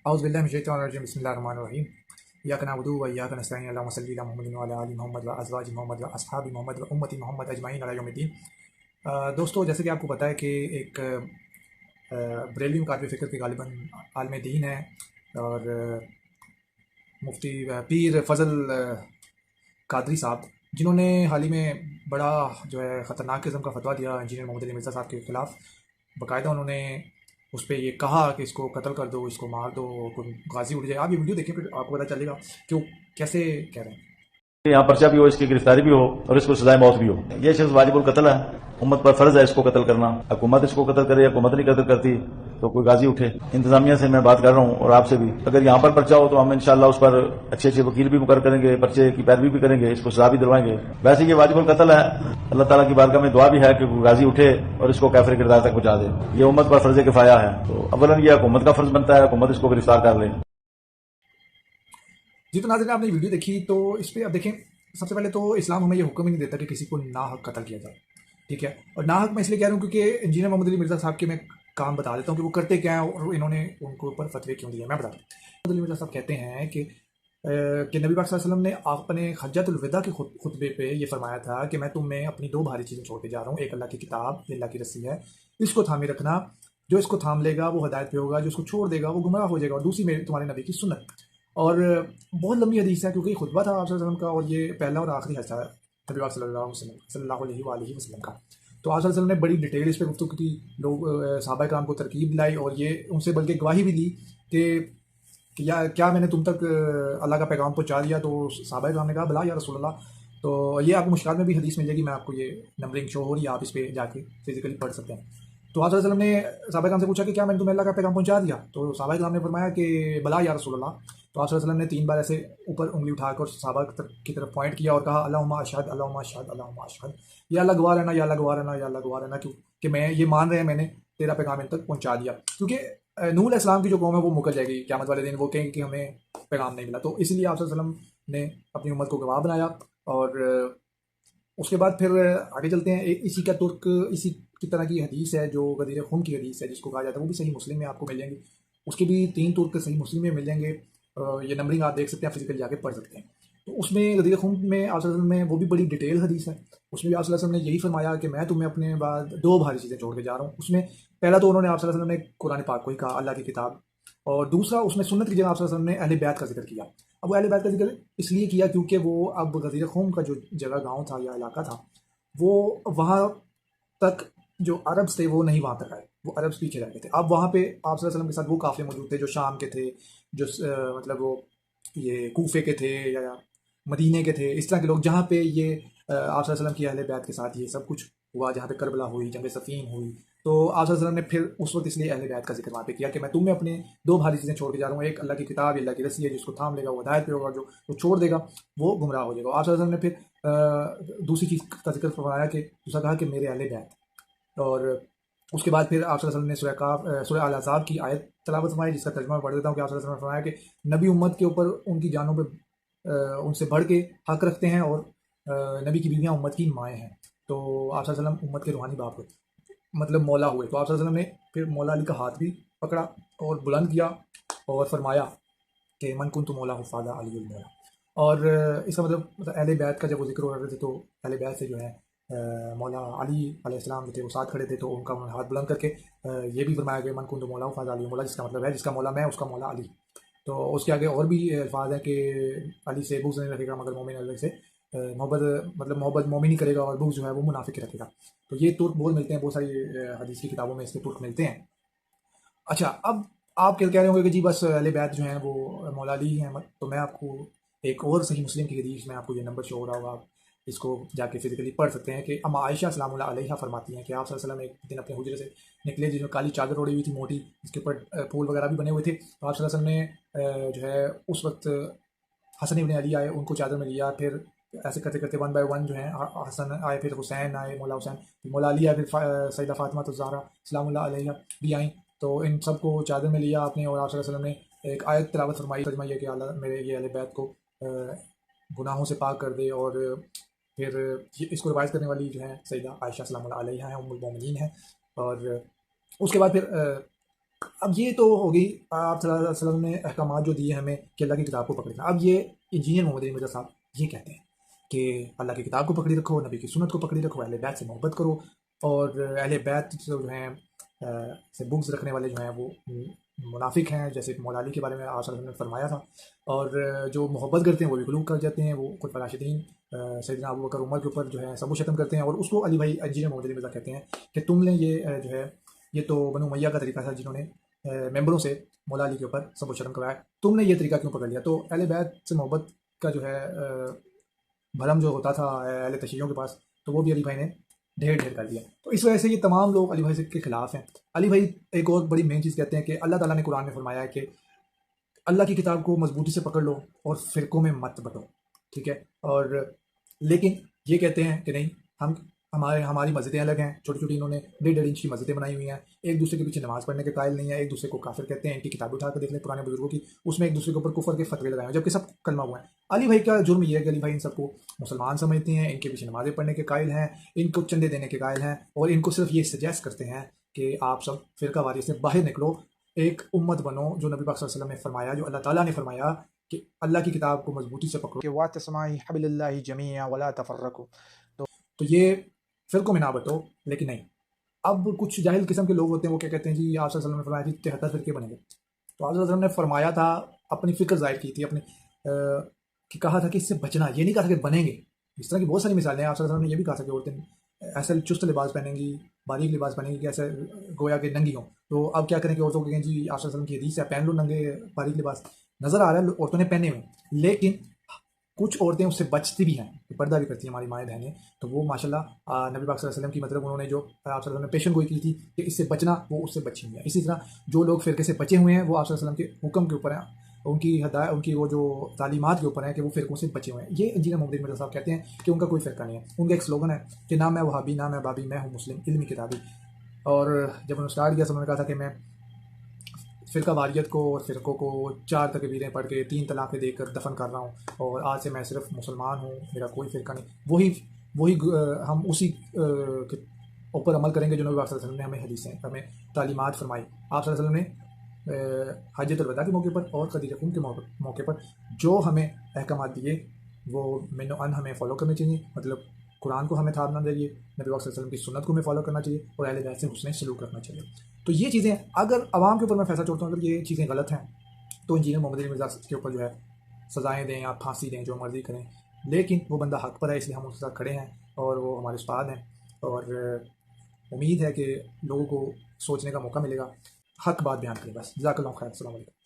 اعوذ باللہ من الشیطان الرجیم بسم اللہ الرحمن الرحیم ایاک نعبد و ایاک نستعین اللہم صلی علی محمد وعلی آل محمد وازواج محمد واصحاب محمد و امتی محمد اجمعین علی یوم الدین۔ دوستو، جیسے کہ آپ کو پتہ ہے کہ ایک بریلوی مکاتب فکر کے غالباً عالم دین ہے اور مفتی پیر فضل قادری صاحب، جنہوں نے حال ہی میں بڑا جو ہے خطرناک قسم کا فتویٰ دیا انجینئر محمد علی مرزا صاحب کے خلاف۔ باقاعدہ انہوں نے اس پہ یہ کہا کہ اس کو قتل کر دو، اس کو مار دو، کوئی غازی اٹھ جائے۔ آپ یہ ویڈیو دیکھیں پھر آپ کو پتہ چلے گا کہ وہ کیسے کہہ رہے ہیں۔ یہاں پرچہ بھی ہو، اس کی گرفتاری بھی ہو اور اس کو سزائے موت بھی ہو۔ یہ شخص واجب القتل ہے، امت پر فرض ہے اس کو قتل کرنا۔ حکومت اس کو قتل کرے، حکومت نہیں قتل کرتی تو کوئی غازی اٹھے۔ انتظامیہ سے میں بات کر رہا ہوں اور آپ سے بھی، اگر یہاں پر پرچہ ہو تو ہم انشاءاللہ اس پر اچھے اچھے وکیل بھی مقرر کریں گے، پرچے کی پیروی بھی کریں گے، اس کو سزا بھی دلوائیں گے۔ ویسے یہ واجب القتل ہے، اللہ تعالیٰ کی بارگاہ میں دعا بھی ہے کہ کوئی غازی اٹھے اور اس کو کافر کردار تک پہنچا دے۔ یہ امت پر فرض کفایہ ہے، تو اولاً یہ حکومت کا فرض بنتا ہے، حکومت اس کو گرفتار کر لے۔ جی تو ناظرین، آپ نے ویڈیو دیکھی تو اس پہ اب دیکھیں، سب سے پہلے تو اسلام ہمیں یہ حکم ہی نہیں دیتا کہ کسی کو ناحق قتل کیا جائے، ٹھیک ہے؟ اور ناحق میں اس لیے کہہ رہا ہوں کیونکہ انجینئر محمد علی مرزا صاحب کے میں کام بتا دیتا ہوں کہ وہ کرتے کیا ہیں اور انہوں نے ان کو اوپر فتوے کیوں دیے، میں بتا دوں۔ محمد علی مرزا صاحب کہتے ہیں کہ نبی پاک صلی اللہ علیہ وسلم نے اپنے حجۃ الوداع کے خطبے پہ یہ فرمایا تھا کہ میں تم میں اپنی دو بھاری چیزیں چھوڑ کے جا رہا ہوں، ایک اللہ کی کتاب، یہ اللہ کی رسی ہے، اس کو تھامے رکھنا، جو اس کو تھام لے گا وہ ہدایت پہ ہوگا، جو اس کو چھوڑ دے گا وہ گمراہ ہو جائے گا، اور دوسری میرے تمہارے نبی کی سنت۔ اور بہت لمبی حدیث ہے کیونکہ یہ خطبہ تھا آپ صلی اللہ علیہ وسلم کا، اور یہ پہلا اور آخری حصہ ہے نبی پاک صلی اللہ علیہ وآلہ وسلم کا۔ تو آپ صلی اللہ علیہ وسلم نے بڑی ڈیٹیل اس پہ گفتگو کی، لوگ صحابہ کرام کو ترکیب دلائی اور یہ ان سے بلکہ گواہی بھی دی کہ کیا میں نے تم تک اللہ کا پیغام پہنچا دیا؟ تو صحابہ کرام نے کہا بلا یا رسول اللہ۔ تو یہ آپ کو مشکلات میں بھی حدیث مل جائے گی، میں آپ کو یہ نمبرنگ شو ہو رہی ہے، آپ اس پہ جا کے فزیکلی پڑھ سکتے ہیں۔ تو آپ صلی اللہ علیہ وسلم نے صحابہ کرام سے پوچھا کہ کیا میں نے تمہیں اللہ کا پیغام پہنچا دیا؟ تو صحابہ کرام نے فرمایا کہ بلا یا رسول اللہ۔ تو آپ صلی اللہ علیہ وسلم نے 3 بار ایسے اوپر انگلی اٹھا کر صحابہ کی طرف پوائنٹ کیا اور کہا اللہم اشہد اللہم اشہد اللہم اشہد، یا اللہ گواہ رہنا، یا اللہ گواہ رہنا، یا اللہ گواہ رہنا کہ میں یہ مان رہے ہیں میں نے تیرا پیغام ان تک پہنچا دیا۔ کیونکہ نوح علیہ السلام کی جو قوم ہے وہ مکر جائے گی قیامت والے دن، وہ کہیں گے کہ ہمیں پیغام نہیں ملا۔ تو اس لیے آپ صلی اللہ علیہ وسلم نے اپنی امت کو گواہ بنایا۔ اور اس کے بعد پھر آگے چلتے ہیں، اسی کا ترک اسی کی طرح کی حدیث ہے جو غدیر خون کی حدیث ہے جس کو کہا جاتا ہے، وہ بھی صحیح مسلم میں آپ کو مل جائیں گے، اس کے بھی 3 ترک صحیح مسلم میں مل جائیں گے، یہ نمبرنگ آپ دیکھ سکتے ہیں، فزیکل جا کے پڑھ سکتے ہیں۔ تو اس میں غدیر خون میں آپ صلی اللہ علیہ وسلم میں وہ بھی بڑی ڈیٹیل حدیث ہے، اس میں بھی آپ صلی اللہ علیہ وسلم نے یہی فرمایا کہ میں تمہیں اپنے بعد 2 بھاری چیزیں چھوڑ کے جا رہا ہوں۔ اس میں پہلا تو انہوں نے آپ صلی اللہ علیہ وسلم نے قرآن پاک کو ہی کہا، اللہ کی کتاب، اور دوسرا اس میں سنت کی جگہ آپ صلی اللہ علیہ وسلم نے اہل بیت کا ذکر کیا۔ اب وہ اہل بیت کا ذکر اس لیے کیا کیونکہ وہ اب غدیر خون کا جو جگہ گاؤں تھا یا علاقہ تھا، وہ وہاں تک جو عربس تھے وہ نہیں وہاں تک آئے، وہ عربس پیچھے رہ گئے تھے۔ اب وہاں پہ آپ صلی اللہ علیہ وسلم کے ساتھ وہ قافلے موجود تھے جو شام کے تھے، جو مطلب وہ یہ کوفے کے تھے یا مدینے کے تھے، اس طرح کے لوگ، جہاں پہ یہ آپ صلی اللہ علیہ وسلم کی اہل بیت کے ساتھ یہ سب کچھ ہوا، جہاں پہ کربلا ہوئی، جنگ صفین ہوئی۔ تو آپ صلی اللہ علیہ وسلم نے پھر اس وقت اس لیے اہل بیت کا ذکر وہاں پہ کیا کہ میں تمہیں اپنے 2 بھاری چیزیں چھوڑ کے جا رہا ہوں، ایک اللہ کی کتاب، اللہ کی رسی ہے، جس کو تھام لے گا وہ ہدایت پہ ہوگا، جو چھوڑ دے گا وہ گمراہ ہو جائے گا۔ آپ صلی اللہ علیہ وسلم نے پھر دوسری چیز کا ذکر فرمایا کہ دوسرا کہا کہ میرے اہل بیت، اور اس کے بعد پھر آپ صلی اللہ علیہ وسلم نے سورہ الاحزاب کی آیت تلاوت فرمائی، جس کا ترجمہ میں پڑھ دیتا ہوں کہ آپ صلی اللہ علیہ وسلم نے فرمایا کہ نبی امت کے اوپر ان کی جانوں پہ ان سے بڑھ کے حق رکھتے ہیں، اور نبی کی بیویاں امت کی مائیں ہیں۔ تو آپ صلی اللہ علیہ وسلم امت کے روحانی باپ ہوتے مطلب مولا ہوئے۔ تو آپ صلی اللہ علیہ وسلم نے پھر مولا علی کا ہاتھ بھی پکڑا اور بلند کیا اور فرمایا کہ من کنت مولا فاذا علی المولا۔ اور اس کا مطلب اہل بیت کا جب وہ ذکر ہو رہے تھے تو اہل بیت سے جو ہے مولا علی علیہ السلام جو تھے وہ ساتھ کھڑے تھے، تو ان کا ہاتھ بلند کر کے یہ بھی فرمایا کہ من کنت مولا فاذا علی مولا، جس کا مطلب ہے جس کا مولا میں اس کا مولا علی۔ تو اس کے آگے اور بھی الفاظ ہیں کہ علی سے بغض نہیں رکھے گا مگر مومن علی سے محبت مومن ہی کرے گا، اور بغض جو ہے وہ منافق رکھے گا۔ تو یہ ترک بول ملتے ہیں، بہت ساری حدیث کی کتابوں میں اس کے ترک ملتے ہیں۔ اچھا، اب آپ کہہ رہے ہوں گے کہ جی بس اہل بیت جو ہیں وہ مولا علی ہیں، تو میں آپ کو ایک اور صحیح مسلم کی حدیث میں آپ کو یہ نمبر شو ہو رہا ہوگا، آپ اس کو جا کے فزیکلی پڑھ سکتے ہیں کہ اما عائشہ سلام اللہ علیہ فرماتی ہیں کہ آپ صلی اللہ علیہ وسلم ایک دن اپنے حجرے سے نکلے جس میں کالی چادر اوڑی ہوئی تھی موٹی، اس کے اوپر پھول وغیرہ بھی بنے ہوئے تھے۔ تو آپ صلی اللہ علیہ وسلم نے جو ہے اس وقت حسن ابن علی آئے، ان کو چادر میں لیا، پھر ایسے کرتے کرتے 1 بائی 1 جو ہیں حسن آئے، پھر حسین آئے، مولا حسین، پھر مولا علی آئے، پھر سیدہ فاطمہ الزہرا سلام اللہ علیہ بھی آئیں۔ تو ان سب کو چادر میں لیا آپ نے، اور آپ صلی اللہ علیہ وسلم نے ایک آیت تلاوت فرمائی، ترجمہ یہ کہ اللہ میرے یہ اہل بیت کو گناہوں سے پاک کر دے۔ اور پھر اس کو روایت کرنے والی جو ہے سیدہ عائشہ سلام اللہ علیہ ہیں، ام المومنین ہیں۔ اور اس کے بعد پھر اب یہ تو ہوگی آپ صلی اللہ علیہ وسلم نے احکامات جو دیے ہمیں کہ اللہ کی کتاب کو پکڑنا. اب یہ انجینئر محمد علی مرزا صاحب یہ کہتے ہیں کہ اللہ کی کتاب کو پکڑی رکھو, نبی کی سنت کو پکڑی رکھو, اہل بیت سے محبت کرو, اور اہل بیت جو ہیں سے بغض رکھنے والے جو ہیں وہ منافق ہیں, جیسے مولا علی کے بارے میں آپ صلی اللہ علیہ وسلم نے فرمایا تھا, اور جو محبت کرتے ہیں وہ بھی غلو کر جاتے ہیں, وہ خلفاء راشدین سیدنا ابو بکر عمر کے اوپر جو ہے سب و شتم کرتے ہیں, اور اس کو علی بھائی انجینئر محمد علی مرزا کہتے ہیں کہ تم نے یہ جو ہے یہ تو بنو امیہ کا طریقہ تھا جنہوں نے ممبروں سے مولا علی کے اوپر سب و شرم کروایا, تم نے یہ طریقہ کیوں پکڑ لیا. تو اہل بیت سے محبت کا جو ہے بھرم جو ہوتا تھا اہل تشیعوں کے پاس, تو وہ بھی علی بھائی نے ڈھیر کر دیا. تو اس وجہ سے یہ تمام لوگ علی بھائی کے خلاف ہیں. علی بھائی ایک اور بڑی مین چیز کہتے ہیں کہ اللہ تعالیٰ نے قرآن میں فرمایا ہے کہ اللہ کی کتاب کو مضبوطی سے پکڑ لو اور فرقوں میں مت بٹو, ٹھیک ہے. اور لیکن یہ کہتے ہیں کہ نہیں, ہماری مسجدیں الگ ہیں, چھوٹی چھوٹی انہوں نے 1.5 انچ کی مسجدیں بنائی ہوئی ہیں, ایک دوسرے کے پیچھے نماز پڑھنے کے قائل نہیں ہے, ایک دوسرے کو کافر کہتے ہیں. ان کی کتابیں اٹھا کر دیکھ لیں پرانے بزرگوں کی, اس میں ایک دوسرے کے اوپر کفر کے فتوے لگائے ہیں جبکہ سب کلمہ ہوا ہے. علی بھائی کا جرم یہ ہے کہ علی بھائی ان سب کو مسلمان سمجھتے ہیں, ان کے پیچھے نمازیں پڑھنے کے قائل ہیں, ان کو چندے دینے کے قائل ہیں, اور ان کو صرف یہ سجیسٹ کرتے ہیں کہ آپ سب فرقہ واریت سے باہر نکلو, ایک امت بنو جو نبی پاک صلی اللہ علیہ وسلم نے فرمایا, جو اللہ تعالیٰ نے فرمایا کہ اللہ کی کتاب کو مضبوطی سے پکڑو کہ واعتصموا بحبل اللہ جمیعا ولا تفرقوا. تو یہ فرقوں میں نہ بٹو. لیکن نہیں, اب کچھ جاہل قسم کے لوگ ہوتے ہیں, وہ کیا کہتے ہیں جی آپ صلی اللہ علیہ وسلم نے فرمایا تھی 73 فرقے بنے گے. تو آپ صلی اللہ علیہ وسلم نے فرمایا تھا, اپنی فکر ظاہر کی تھی, اپنی کہ کہا تھا کہ اس سے بچنا, یہ نہیں کہا تھا کہ بنیں گے. اس طرح کی بہت ساری مثالیں ہیں. آپ صلی اللہ علیہ وسلم نے یہ بھی کہا تھا کہ عورتیں ایسے چست لباس پہنیں گی, باریک لباس پہنیں گی کہ ایسے گویا کہ ننگی ہوں. تو اب کیا کریں کہ عورتوں کو کہیں جی آپ صلی اللہ علیہ وسلم کی حدیث ہے پہن لو ننگے باریک لباس. نظر آ رہا ہے عورتوں نے پہنے ہوئے, لیکن کچھ عورتیں اس سے بچتی بھی ہیں, پردہ بھی کرتی ہیں ہماری مائیں بہنیں. تو وہ ماشاءاللہ نبی پاک صلی اللہ علیہ وسلم کی مطلب انہوں نے جو آپ صلی اللہ علیہ وسلم نے پیشن گوئی کی تھی کہ اس سے بچنا, وہ اس سے بچی ہوئی ہیں. اسی طرح جو لوگ فرقے سے بچے ہوئے ہیں وہ آپ صلی اللہ علیہ وسلم کے حکم کے اوپر ہیں, ان کی ہدایت, ان کی وہ جو تعلیمات کے اوپر ہیں کہ وہ فرقوں سے بچے ہوئے ہیں. یہ انجینئر محمد علی مرزا صاحب کہتے ہیں کہ ان کا کوئی فرقہ نہیں ہے. ان کا ایک سلوگن ہے کہ نہ میں وہابی نہ میں بابی, میں ہوں مسلم علمی کتابی. اور جب انہوں نے اسٹارٹ کیا تو انہوں نے کہا تھا کہ میں فرقہ واریت کو اور فرقوں کو 4 تکبیریں پڑھ کے 3 طلاقیں دے کر دفن کر رہا ہوں, اور آج سے میں صرف مسلمان ہوں, میرا کوئی فرقہ نہیں. وہی ہم اسی کے اوپر عمل کریں گے جو نبی صلی اللہ علیہ وسلم نے ہمیں حدیثیں, ہمیں تعلیمات فرمائی. آپ صلی اللہ علیہ وسلم نے حجۃ الوداع کے موقع پر اور قدیر خم کے موقع پر جو ہمیں احکامات دیے وہ من و ان ہمیں فالو کرنے چاہیے. مطلب قرآن کو ہمیں تھامنا چاہیے, نبی صلی اللہ علیہ وسلم کی سنت کو ہمیں فالو کرنا چاہیے, اور اہل بیت سے حسن سلوک رکھنا چاہیے. تو یہ چیزیں اگر عوام کے اوپر میں فیصلہ چھوڑتا ہوں, اگر یہ چیزیں غلط ہیں تو انجینئر محمد علی مرزا کے اوپر جو ہے سزائیں دیں یا پھانسی دیں, جو مرضی کریں, لیکن وہ بندہ حق پر ہے, اس لیے ہم اس کے ساتھ کھڑے ہیں, اور وہ ہمارے استاد ہیں. اور امید ہے کہ لوگوں کو سوچنے کا موقع ملے گا, حق بات بیان کریں. بس جزاک اللہ خیر, السلام علیکم.